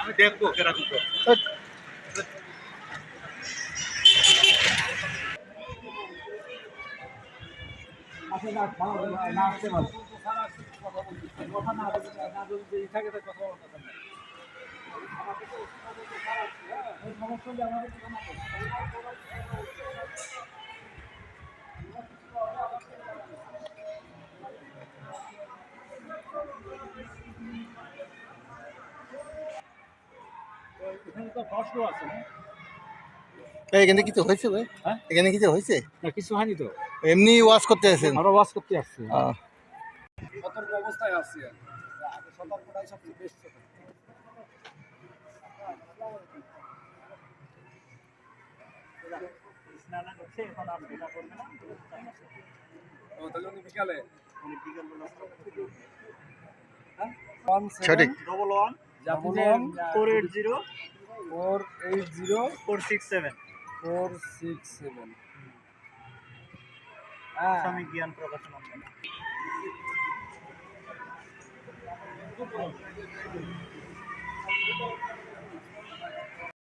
আমি দেখবো কেরকম তো। আচ্ছা না না আসতে পারে কথা না যদি থাকে তো কথা বলতে পারবেন সমস্যা হলে আমাদের এখানে তো ফসল আছে না এখানে কিছু হয়েছে ভাই? হ্যাঁ এখানে কিছু হয়েছে? না কিছু হয়নি তো এমনি ওয়াশ করতে আসেন? আমরা ওয়াশ করতে আসছি আহ, সতর্ক অবস্থায় আছি সতর্কতাই সবচেয়ে বেস্ট স্নান করছে এখন আর এটা করবে না ও তাহলে উনি বিকালে উনি বিকাল বেলা হ্যাঁ সঠিক। 480 467 স্বামী জ্ঞান প্রকাশন